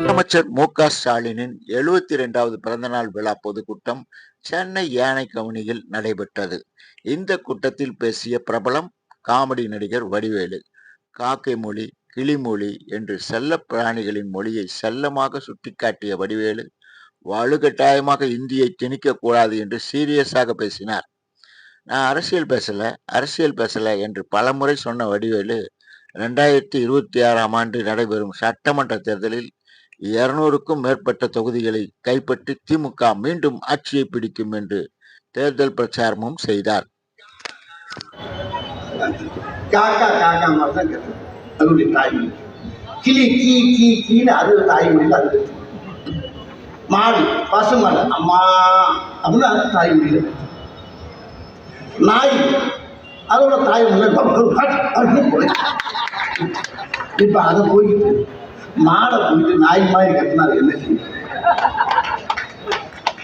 முதலமைச்சர் மு.க. ஸ்டாலினின் 72வது பிறந்தநாள் விழா பொதுக்கூட்டம் சென்னை யானைக்கவுனியில் நடைபெற்றது. இந்த கூட்டத்தில் பேசிய பிரபலம் காமெடி நடிகர் வடிவேலு, காக்கை மொழி, கிளிமொழி என்று செல்ல பிராணிகளின் மொழியை செல்லமாக சுட்டிக்காட்டிய வடிவேலு, வலுக்கட்டாயமாக இந்தியை திணிக்க கூடாது என்று சீரியஸாக பேசினார். நான் அரசியல் பேசல என்று பலமுறை சொன்ன வடிவேலு, 2026ஆம் ஆண்டு நடைபெறும் சட்டமன்ற தேர்தலில் 200க்கும் மேற்பட்ட தொகுதிகளை கைப்பற்றி திமுக மீண்டும் ஆட்சியை பிடிக்கும் என்று தேர்தல் பிரச்சாரமும் செய்தார். காக்கா காக்கா மாதிரி தான் கேட்டது, அதனுடைய தாய்மொழி. கிளி கீ கீ கீன்னு அது தாய்மொழியில் அது கற்று. மாடு பசுமாடு அம்மா அப்படின்னு அது தாய்மொழியில். நாய் அதோட தாய்மொழியில் இப்ப அதை போயிட்டு மாடை போயிட்டு நாய் மாதிரி கட்டினா அது என்ன செய்யும்?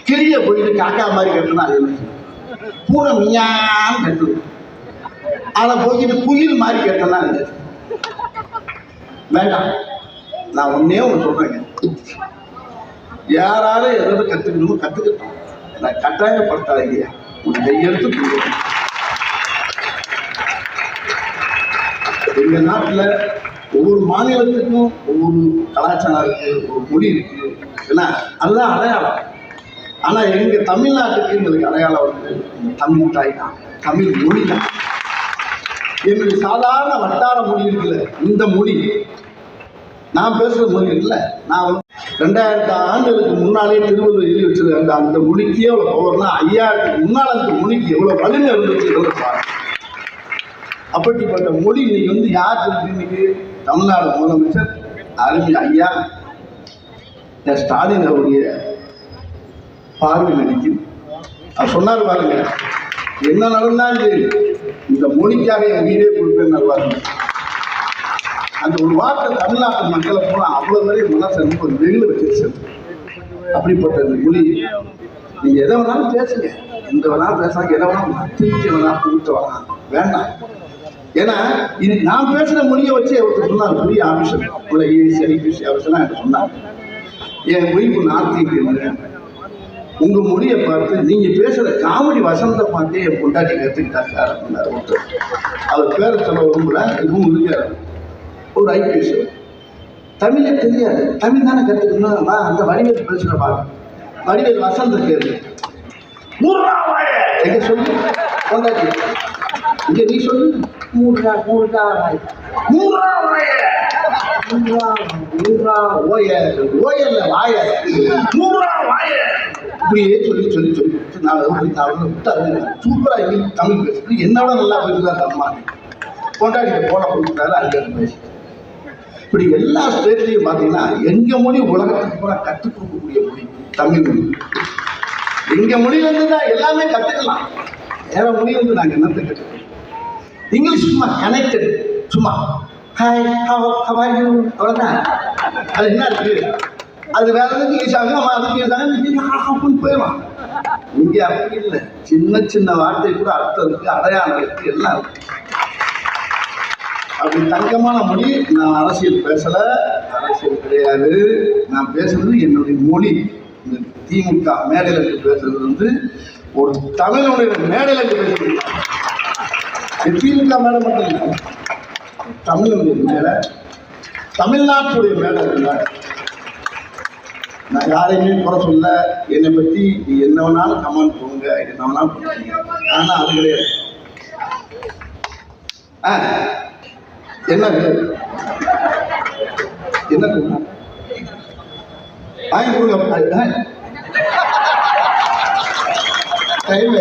கிளிய போயிட்டு காக்கா மாதிரி கட்டினா அது என்ன செய்யும்? பூனை மியான்னு கட்டுது. அதை போயிட்டு குயில் மாதிரி கட்டினா அது வேண்டாம். நான் ஒன்னே ஒன்று சொல்றேங்க, யாராலும் எதாவது கத்துக்கணுமோ கத்துக்கிட்டோம். நான் கட்டாயப்படுத்தாதீங்க, உன் கையெழுத்து கொடுக்கணும். எங்க நாட்டில் ஒவ்வொரு மாநிலத்துக்கும் ஒவ்வொரு கலாச்சாரம் இருக்கு, ஒரு மொழி இருக்கு, ஏன்னா அதுதான் அடையாளம். ஆனா எங்க தமிழ்நாட்டுக்கு எங்களுக்கு அடையாளம் வந்து தமிழ் தாய் தான், தமிழ் மொழி தான். எங்களுக்கு சாதாரண வட்டார மொழி இருக்குல்ல, இந்த மொழி நான் பேசுற மொழி இருக்குல்ல, நான் 2000 ஆண்டுகளுக்கு முன்னாலே திருவள்ளுவர் எழுதி வச்சிருக்காங்க. அந்த மொழிக்கு எவ்வளவு பவர்னா 5000க்கு முன்னால் அந்த மொழிக்கு எவ்வளவு வலிமை இருந்துச்சு பாருங்க. அப்படிப்பட்ட மொழி இன்னைக்கு வந்து யாருக்கு இருக்கு? இன்னைக்கு தமிழ்நாடு முதலமைச்சர் அருமை ஐயா ஸ்டாலின் அவருடைய பார்வை நடிக்கும். அவர் சொன்னார் பாருங்க, என்ன நடந்தாலும் சரி இந்த மொழிக்காக என் உயிரே கொடுப்பேன் பாருங்க. அந்த ஒரு வார்த்தை தமிழ்நாட்டு மக்களை போல அவ்வளவு வரை மனசு ஒரு வெகுல வச்சிருச்சு. அப்படிப்பட்ட இந்த மொழி நீங்க எதை வேணாலும் பேசுங்க, எந்த வேணாலும் பேசாங்க, எதை வேணாலும் மத்திய வேணாலும் கூட்ட வேணாம், வேண்டாம். ஏன்னா இது நான் பேசுற மொழியை வச்சு ஒருத்தர் சொன்னார், பெரிய ஆபிஷன் ஐபிசி ஆபிஷன்லாம் எனக்கு சொன்னாங்க, என் ஒய்ஃபு நார்த் இந்தியன், உங்க மொழியை பார்த்து நீங்க பேசுற காமெடி வசனத்தை பார்த்தே என் பொண்டாட்டி கற்றுக்கிட்டா சார் அப்படின்னாரு ஒருத்தர். அவர் பேரை சொல்ல விரும்பல, இதுவும் இருக்காரு, ஒரு ஐபிஎஸ். தமிழே தெரியாது, தமிழ் தானே கற்றுக்கணும். நான் அந்த வடிவேல் பேசுகிற பார்க்க வடிவேல் வசந்தம் கேள்வி எங்க சொல்லி பொண்டாட்டி இங்க நீ சொல்லு இப்படியே சொல்லி சொல்லி சொல்லி சூப்பரா தமிழ் பேசுறது என்னோட நல்லா பேசுதா தம்மா கொண்டாடிட்டு போன கொடுத்தாரு. அங்கே பேசி இப்படி எல்லா ஸ்டேட்லையும் பார்த்தீங்கன்னா எங்க மொழி உலகத்துக்கு பூரா கற்றுக் கொடுக்கக்கூடிய மொழி தமிழ் மொழி. எங்க மொழியிலிருந்து தான் எல்லாமே கற்றுக்கலாம், வேற மொழியிலிருந்து நாங்கள் என்னத்தை கற்றுக்கணும்? இங்கிலீஷ் சும்மா கனெக்டட், சும்மா ஹாய் ஹவ் ஆர் யூ, அவ்வளோதான். அது என்ன இருக்கு? அது வேற எதுக்கு யூஸ் ஆகும், நம்ம அதுக்கு யூஸ் ஆகும் போயிடலாம். இங்கே அப்படி இல்லை, சின்ன சின்ன வார்த்தை கூட அர்த்தம் இருக்கு, அடையாளம் இருக்கு, எல்லாம் இருக்கு. அப்படி தங்கமான மொழி. நான் அரசியல் பேசல, அரசியல் கிடையாது, நான் பேசுறது என்னுடைய மொழி. இந்த திமுக மேடையில பேசுறது வந்து ஒரு தமிழுடைய மேடையில பேசுறது. திமுக மேடை மட்டும் இல்லை, தமிழுடைய மேடை, தமிழ்நாட்டுடைய மேடை இல்லை. நான் யாரையுமே குறை சொல்ல, என்னை பற்றி என்ன வேணாலும் கமெண்ட் போங்க, என்ன வேணாலும் பண்ணுங்க, ஆனால் அது கிடையாது. என்ன என்ன வாங்கி கொடுங்க, டைம்